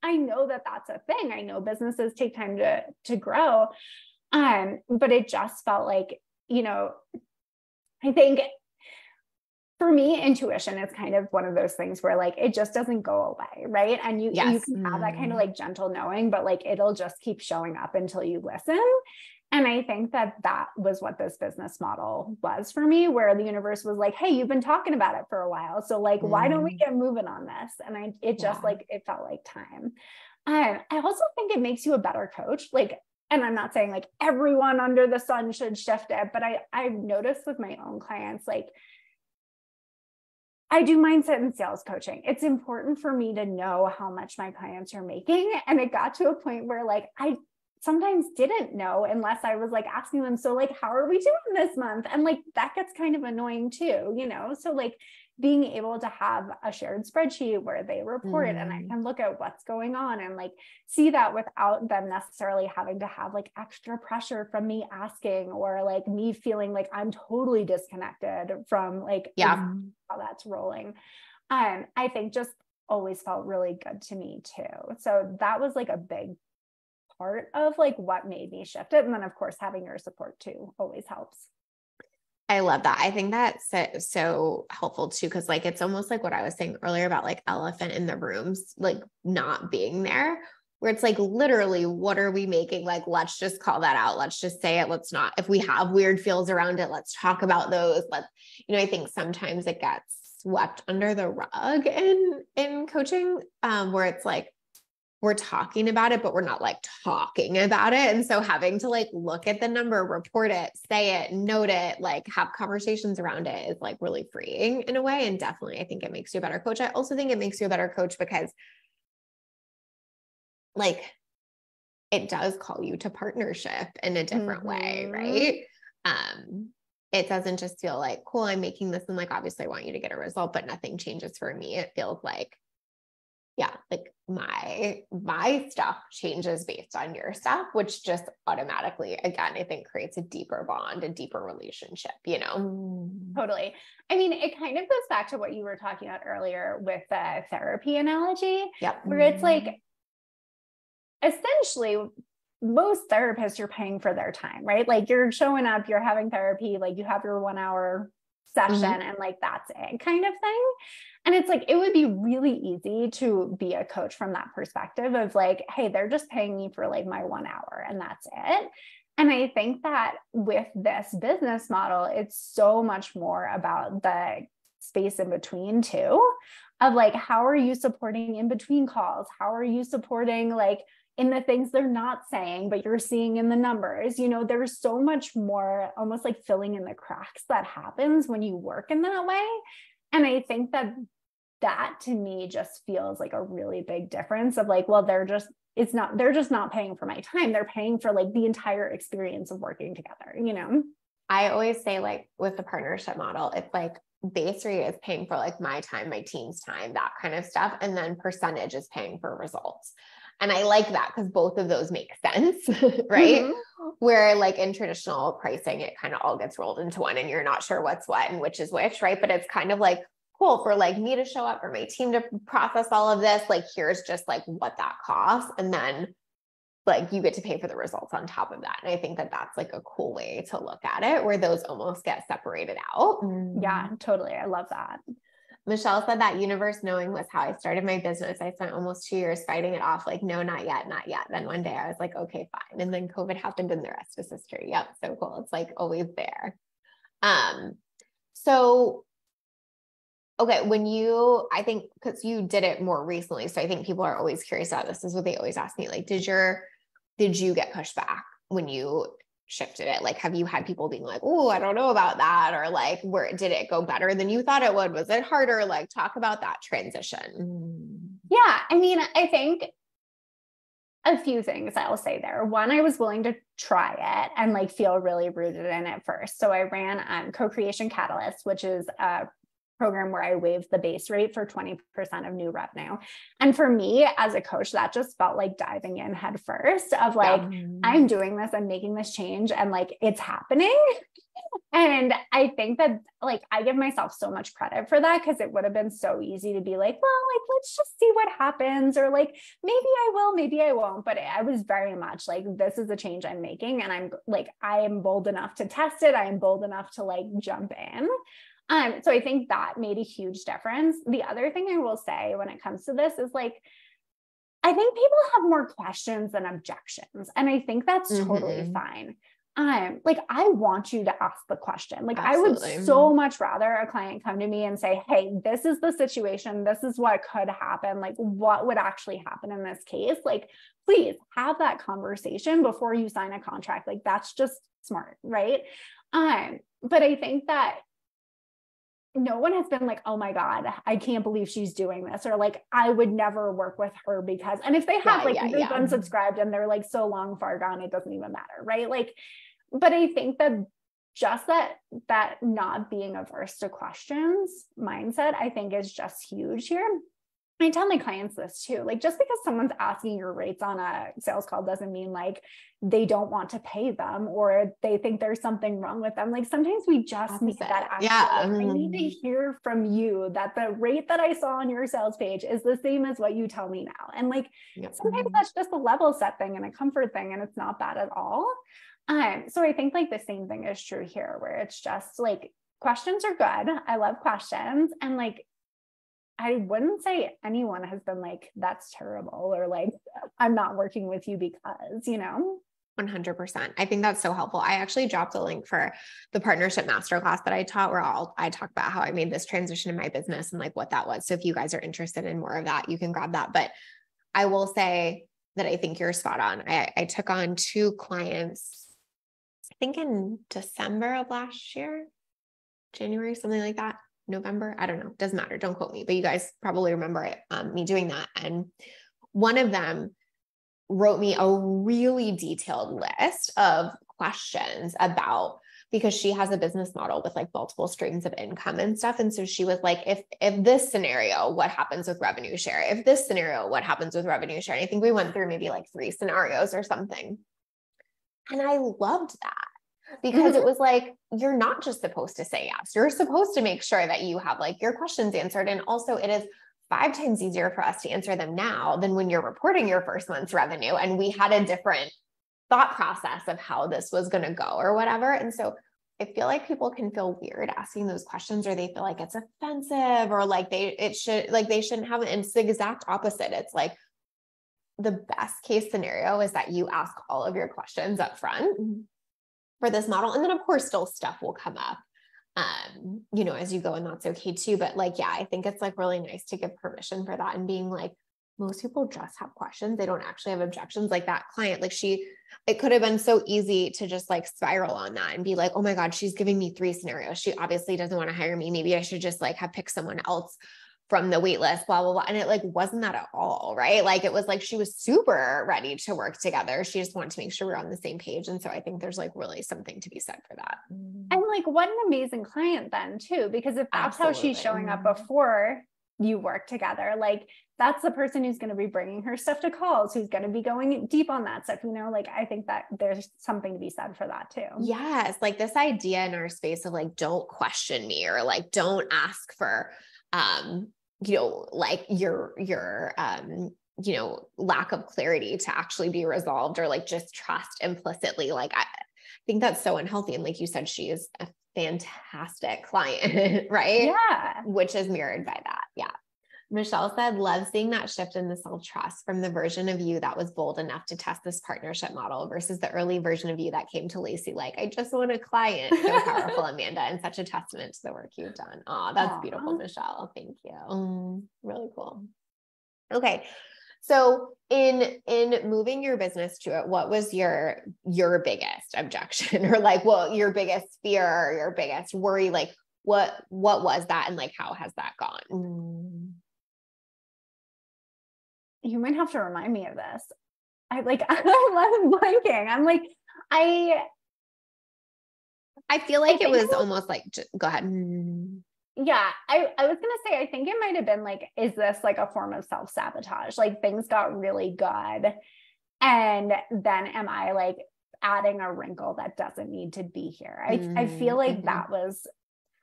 I know that that's a thing. I know businesses take time to grow. But it just felt like, you know, I think for me, intuition is kind of one of those things where like, it just doesn't go away. Right. And you can have that kind of like gentle knowing, but like, it'll just keep showing up until you listen. And I think that was what this business model was for me, where the universe was like, hey, you've been talking about it for a while. So like, why don't we get moving on this? And it just like, it felt like time. I also think it makes you a better coach. Like, and I'm not saying like everyone under the sun should shift it, but I've noticed with my own clients, like I do mindset and sales coaching. It's important for me to know how much my clients are making. And it got to a point where like, I sometimes didn't know unless I was like asking them, so like, how are we doing this month? And like, that gets kind of annoying too, you know? So like being able to have a shared spreadsheet where they report and I can look at what's going on and like see that without them necessarily having to have like extra pressure from me asking or like me feeling like I'm totally disconnected from like how that's rolling. I think just always felt really good to me too. So that was like a big part of like what made me shift it. And then of course, having your support too always helps. I love that. I think that's so helpful too. Cause like, it's almost like what I was saying earlier about like elephant in the rooms, like not being there, where it's like, literally, what are we making? Like, let's just call that out. Let's just say it. Let's not, if we have weird feels around it, let's talk about those. I think sometimes it gets swept under the rug in coaching, where it's like, we're talking about it, but we're not like talking about it. And so having to like look at the number, report it, say it, note it, like have conversations around it is like really freeing in a way. And definitely, I think it makes you a better coach. I also think it makes you a better coach because like it does call you to partnership in a different way, right? It doesn't just feel like, cool, I'm making this and like, obviously I want you to get a result, but nothing changes for me. It feels like, like my stuff changes based on your stuff, which just automatically, again, I think creates a deeper bond, a deeper relationship, you know? Totally. I mean, it kind of goes back to what you were talking about earlier with the therapy analogy, where it's like, essentially most therapists, you're paying for their time, right? Like you're showing up, you're having therapy, like you have your 1 hour session and like, that's it kind of thing. And it's like, it would be really easy to be a coach from that perspective of like, hey, they're just paying me for like my 1 hour and that's it. And I think that with this business model, it's so much more about the space in between too, of like, how are you supporting in between calls? How are you supporting like in the things they're not saying, but you're seeing in the numbers? You know, there's so much more almost like filling in the cracks that happens when you work in that way. And I think that to me just feels like a really big difference of like, well, they're just not paying for my time. They're paying for like the entire experience of working together, you know? I always say like with the partnership model, it's like base rate is paying for like my time, my team's time, that kind of stuff. And then percentage is paying for results. And I like that because both of those make sense, right? Mm-hmm. Where like in traditional pricing, it kind of all gets rolled into one and you're not sure what's what and which is which, right? But it's kind of like, cool, for like me to show up, for my team to process all of this, like here's just like what that costs. And then like you get to pay for the results on top of that. And I think that that's like a cool way to look at it, where those almost get separated out. Yeah, totally. I love that. Michelle said that universe knowing was how I started my business. I spent almost 2 years fighting it off. Like, no, not yet, not yet. Then one day I was like, okay, fine. And then COVID happened and the rest is history. Yep. So cool. It's like always there. So okay, I think because you did it more recently, so I think people are always curious about this. This is what they always ask me. Like, did you get pushed back when you shifted it? Like, have you had people being like, oh, I don't know about that? Or like, did it go better than you thought it would? Was it harder? Like, talk about that transition. Yeah. I mean, I think a few things I'll say there. One, I was willing to try it and like feel really rooted in it first. So I ran Co-Creation Catalyst, which is a program where I waived the base rate for 20% of new revenue. And for me as a coach, that just felt like diving in head first of like, I'm doing this, I'm making this change and like, it's happening. And I think that like, I give myself so much credit for that because it would have been so easy to be like, well, like, let's just see what happens. Or like, maybe I will, maybe I won't. But I was very much like, this is a change I'm making. And I'm like, I am bold enough to test it. I am bold enough to like jump in. So I think that made a huge difference. The other thing I will say when it comes to this is like, I think people have more questions than objections. And I think that's totally fine. Like I want you to ask the question. Like absolutely. I would so much rather a client come to me and say, hey, this is the situation. This is what could happen. Like what would actually happen in this case? Like, please have that conversation before you sign a contract. Like that's just smart. Right. But I think that no one has been like, oh my God, I can't believe she's doing this. Or like, I would never work with her because, and if they have they've unsubscribed and they're like so long far gone, it doesn't even matter. Right. Like, but I think that just that not being averse to questions mindset, I think is just huge here. I tell my clients this too, like just because someone's asking your rates on a sales call doesn't mean like they don't want to pay them or they think there's something wrong with them. Like sometimes we just need that actual, I need to hear from you that the rate that I saw on your sales page is the same as what you tell me now. And like, sometimes that's just a level set thing and a comfort thing, and it's not bad at all. So I think like the same thing is true here, where it's just like, questions are good. I love questions. And like, I wouldn't say anyone has been like, that's terrible, or like, I'm not working with you because, 100%. I think that's so helpful. I actually dropped a link for the partnership masterclass that I taught, where I talk about how I made this transition in my business and like what that was. So if you guys are interested in more of that, you can grab that. But I will say that I think you're spot on. I took on 2 clients, I think in December of last year, January, something like that. November. I don't know. Doesn't matter. Don't quote me, but you guys probably remember it, me doing that. And one of them wrote me a really detailed list of questions about, because she has a business model with like multiple streams of income and stuff. And so she was like, if this scenario, what happens with revenue share? If this scenario, what happens with revenue share? And I think we went through maybe like 3 scenarios or something. And I loved that. Because it was like, you're not just supposed to say yes. You're supposed to make sure that you have like your questions answered. And also it is 5 times easier for us to answer them now than when you're reporting your first month's revenue. And we had a different thought process of how this was going to go or whatever. And so I feel like people can feel weird asking those questions, or they feel like it's offensive, or like they shouldn't have it. And it's the exact opposite. It's like, the best case scenario is that you ask all of your questions up front for this model. And then of course, still stuff will come up, you know, as you go, and that's okay too. But like, yeah, I think it's like really nice to give permission for that, and being like, most people just have questions. They don't actually have objections. Like that client, like it could have been so easy to just like spiral on that and be like, oh my God, she's giving me 3 scenarios. She obviously doesn't want to hire me. Maybe I should just like have picked someone else from the wait list, blah, blah, blah. And it like, wasn't that at all, right? Like, it was like, she was super ready to work together. She just wanted to make sure we're on the same page. And so I think there's like really something to be said for that. And like, what an amazing client then too, because if that's how she's showing up before you work together, like that's the person who's going to be bringing her stuff to calls, who's going to be going deep on that stuff, you know, like I think that there's something to be said for that too. Yes. Like this idea in our space of like, don't question me, or like, don't ask for, you know, like your, you know, lack of clarity to actually be resolved, or like just trust implicitly. Like, I think that's so unhealthy. And like you said, she is a fantastic client, right? Yeah. Which is mirrored by that. Yeah. Michelle said, love seeing that shift in the self-trust from the version of you that was bold enough to test this partnership model versus the early version of you that came to Lacey like, I just want a client. So powerful, Amanda, and such a testament to the work you've done. Oh, that's beautiful, Michelle. Thank you. Really cool. Okay. So in moving your business to it, what was your biggest objection, or like, well, your biggest fear, or your biggest worry? Like what was that? And like, how has that gone? You might have to remind me of this. I'm blanking. I'm like, I feel like it was almost like, go ahead. Yeah. I was going to say, I think it might've been like, is this like a form of self-sabotage? Like things got really good. And then am I like adding a wrinkle that doesn't need to be here? I feel like that was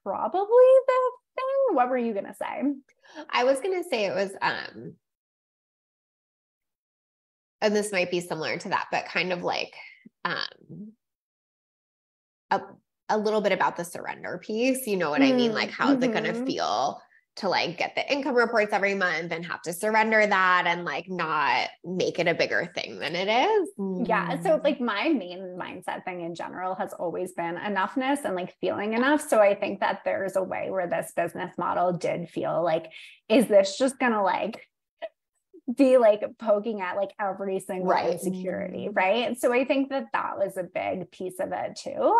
probably the thing. What were you going to say? I was going to say it was, and this might be similar to that, but kind of like, a little bit about the surrender piece. You know what I mean? Like, how's it going to feel to like get the income reports every month and have to surrender that and like not make it a bigger thing than it is? Yeah. So like my main mindset thing in general has always been enoughness and like feeling enough. So I think that there's a way where this business model did feel like, is this just going to like be like poking at like every single insecurity, right? So I think that that was a big piece of it too.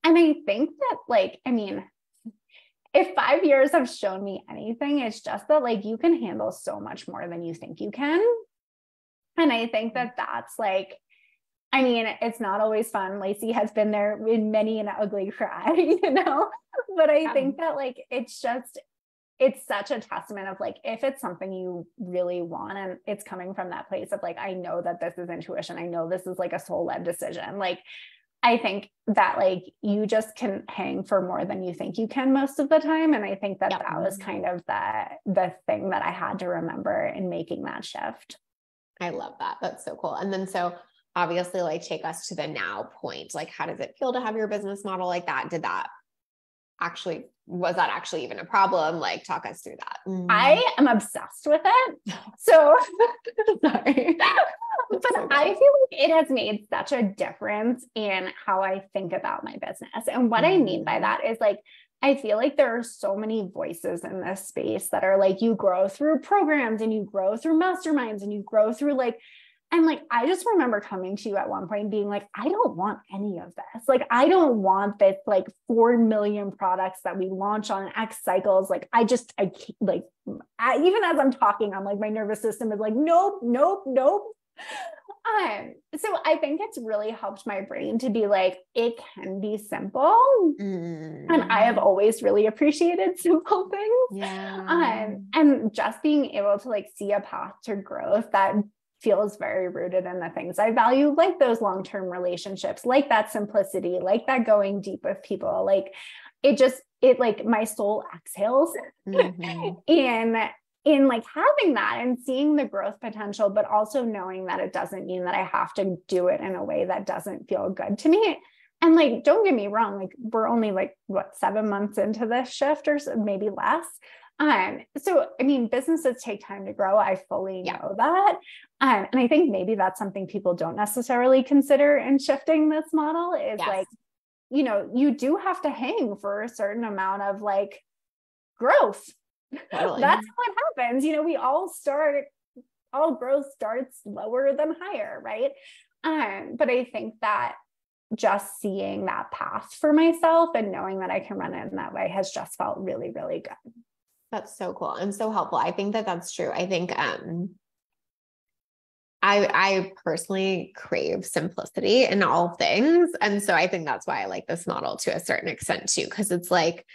And I think that like, I mean, if 5 years have shown me anything, it's just that like, you can handle so much more than you think you can. And I think that that's like, I mean, it's not always fun. Lacey has been there in many an ugly cry, you know, but I think that like, it's such a testament of like, if it's something you really want and it's coming from that place of like, I know that this is intuition. I know this is like a soul-led decision. Like, I think that like, you just can hang for more than you think you can most of the time. And I think that that was kind of the thing that I had to remember in making that shift. I love that. That's so cool. And then, so obviously like take us to the now point. Like, how does it feel to have your business model like that? Was that actually even a problem? Like, talk us through that. I am obsessed with it. So sorry, but so I feel like it has made such a difference in how I think about my business. And what I mean by that is like, I feel like there are so many voices in this space that are like, you grow through programs and you grow through masterminds and you grow through like, and like, I just remember coming to you at one point and being like, I don't want any of this. Like, I don't want this like 4 million products that we launch on X cycles. Like, I can't, like, even as I'm talking, I'm like, my nervous system is like, nope. So I think it's really helped my brain to be like, it can be simple. And I have always really appreciated simple things. Yeah. And just being able to like see a path to growth that feels very rooted in the things I value, like those long-term relationships, like that simplicity, like that going deep with people. Like it like my soul exhales in like having that and seeing the growth potential, but also knowing that it doesn't mean that I have to do it in a way that doesn't feel good to me. And like, don't get me wrong, like we're only like 7 months into this shift or maybe less. So, I mean, businesses take time to grow. I fully know that. And I think maybe that's something people don't necessarily consider in shifting this model is like, you know, you do have to hang for a certain amount of like growth. Totally. That's what happens. You know, we all growth starts lower than higher, right? But I think that just seeing that path for myself and knowing that I can run it in that way has just felt really, really good. That's so cool and so helpful. I think that that's true. I think, I personally crave simplicity in all things. And so I think that's why I like this model to a certain extent too, because it's like,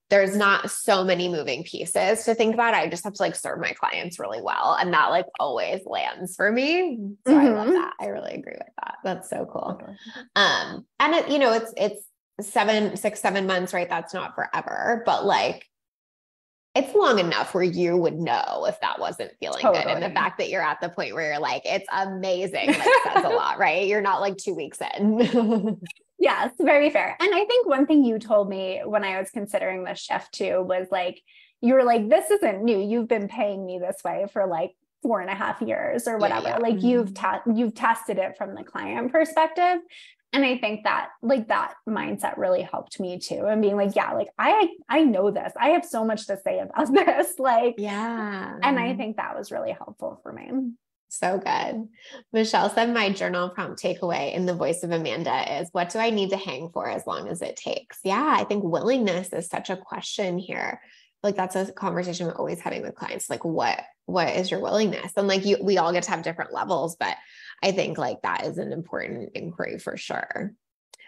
there's not so many moving pieces to think about. I just have to like serve my clients really well. And that like always lands for me. So I love that. I really agree with that. That's so cool. And it, you know, it's 7 months, right? That's not forever, but like, it's long enough where you would know if that wasn't feeling good. And the fact that you're at the point where you're like, it's amazing, like says a lot, right? You're not like 2 weeks in. Yes, very fair. And I think one thing you told me when I was considering the shift too was like, you were like, this isn't new. You've been paying me this way for like 4.5 years or whatever. Yeah. Like you've tested it from the client perspective. And I think that like that mindset really helped me too. And being like, yeah, like I know this, I have so much to say about this. Like, yeah. And I think that was really helpful for me. So good. Michelle said, my journal prompt takeaway in the voice of Amanda is, what do I need to hang for as long as it takes? Yeah. I think willingness is such a question here. Like that's a conversation we're always having with clients. Like what is your willingness? And like we all get to have different levels, but I think like that is an important inquiry for sure.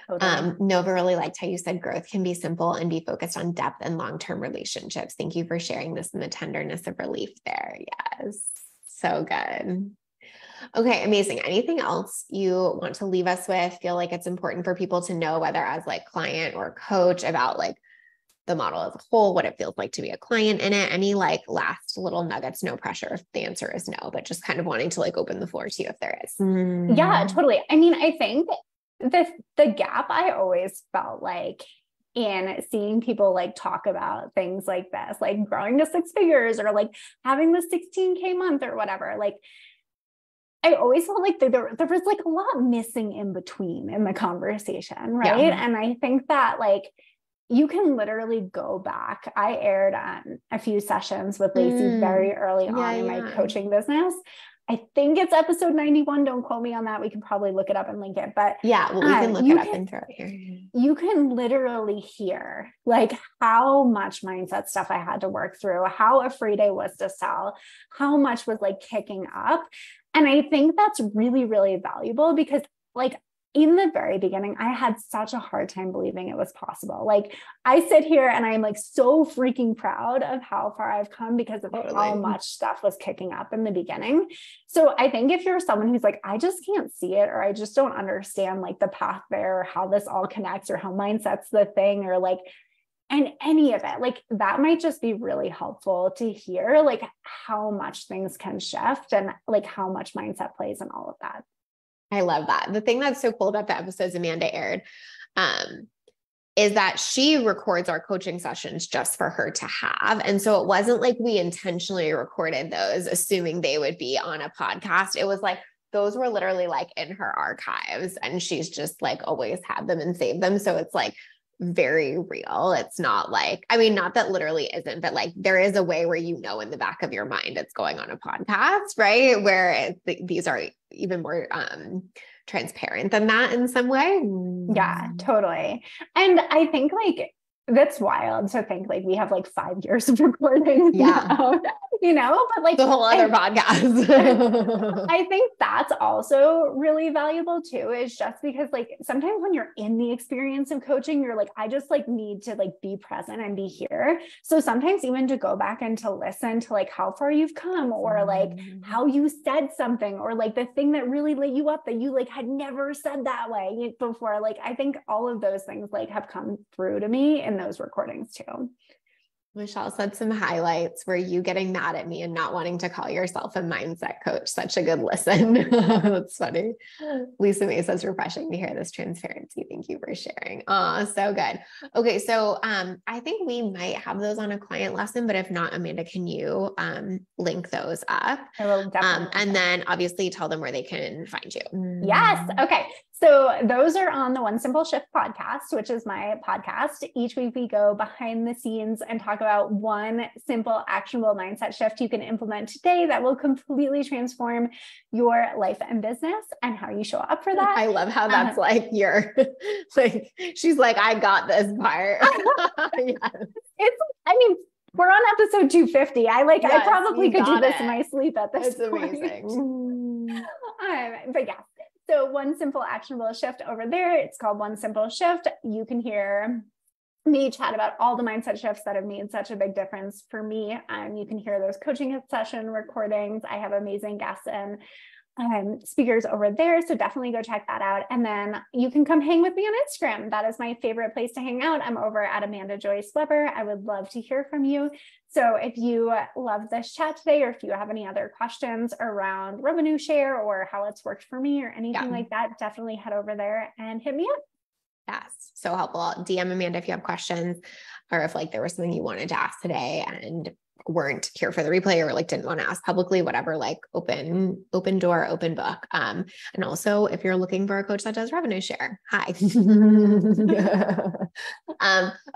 Totally. Nova really liked how you said growth can be simple and be focused on depth and long-term relationships. Thank you for sharing this and the tenderness of relief there. Yes. So good. Okay. Amazing. Anything else you want to leave us with? Feel like it's important for people to know, whether as like client or coach, about like the model as a whole, what it feels like to be a client in it. Any like last little nuggets, no pressure if the answer is no, but just kind of wanting to like open the floor to you if there is. Yeah, totally. I mean, I think the gap I always felt like in seeing people like talk about things like this, like growing to 6 figures or like having the 16K month or whatever, like I always felt like there was like a lot missing in between in the conversation. Right. Yeah. And I think that like, you can literally go back. I aired a few sessions with Lacey very early on in my coaching business. I think it's episode 91. Don't quote me on that. We can probably look it up and link it, but yeah, well, we can look it up and throw it here. You can literally hear like how much mindset stuff I had to work through, how afraid I was to sell, how much was like kicking up. And I think that's really, really valuable because like in the very beginning, I had such a hard time believing it was possible. Like I sit here and I'm like so freaking proud of how far I've come because of how much stuff was kicking up in the beginning. So I think if you're someone who's like, I just can't see it, or I just don't understand like the path there, or how this all connects, or how mindset's the thing, or like, and any of it, like that might just be really helpful to hear, like how much things can shift and like how much mindset plays in all of that. I love that. The thing that's so cool about the episodes Amanda aired is that she records our coaching sessions just for her to have. And so it wasn't like we intentionally recorded those assuming they would be on a podcast. It was like, those were literally like in her archives and she's just like always had them and saved them. So it's like very real. It's not like, I mean, not that literally isn't, but like there is a way where, you know, in the back of your mind, it's going on a podcast, right? Where these are even more transparent than that in some way. Yeah, totally. And I think like, that's wild to think like we have like 5 years of recording now, you know, but like the whole other podcast. I think that's also really valuable too, is just because like sometimes when you're in the experience of coaching, you're like, I just like need to like be present and be here. So sometimes even to go back and to listen to like how far you've come, or like how you said something, or like the thing that really lit you up that you like had never said that way before. Like, I think all of those things like have come through to me in those recordings too. Michelle said some highlights were you getting mad at me and not wanting to call yourself a mindset coach. Such a good listen. That's funny. Lisa May says refreshing to hear this transparency. Thank you for sharing. Oh, so good. Okay. So, I think we might have those on a client lesson, but if not, Amanda, can you, link those up? I will definitely. And then obviously tell them where they can find you. Yes. Okay. So those are on the One Simple Shift podcast, which is my podcast. Each week we go behind the scenes and talk about one simple, actionable mindset shift you can implement today that will completely transform your life and business and how you show up for that. I love how that's like like, she's like, I got this part. Yes. It's, I mean, we're on episode 250. Yes, I probably could do this it. in my sleep at this point. Amazing. But yeah, so one simple actionable shift over there. It's called One Simple Shift. You can hear me chat about all the mindset shifts that have made such a big difference for me. You can hear those coaching session recordings. I have amazing guests and speakers over there. So definitely go check that out. And then you can come hang with me on Instagram. That is my favorite place to hang out. I'm over at Amanda Joyce Weber. I would love to hear from you. So if you love this chat today, or if you have any other questions around revenue share or how it's worked for me or anything like that, definitely head over there and hit me up. Yes. So helpful. DM Amanda if you have questions, or if like there was something you wanted to ask today and weren't here for the replay, or like didn't want to ask publicly, whatever, like open door, open book. And also if you're looking for a coach that does revenue share, hi.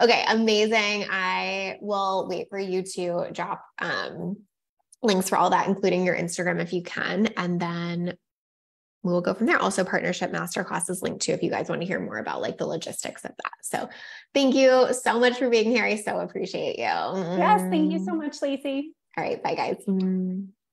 Okay. Amazing. I will wait for you to drop, links for all that, including your Instagram if you can. And then we will go from there. Also, partnership masterclass is linked too, if you guys want to hear more about like the logistics of that. So thank you so much for being here. I so appreciate you. Yes. Thank you so much, Lacey. All right. Bye guys.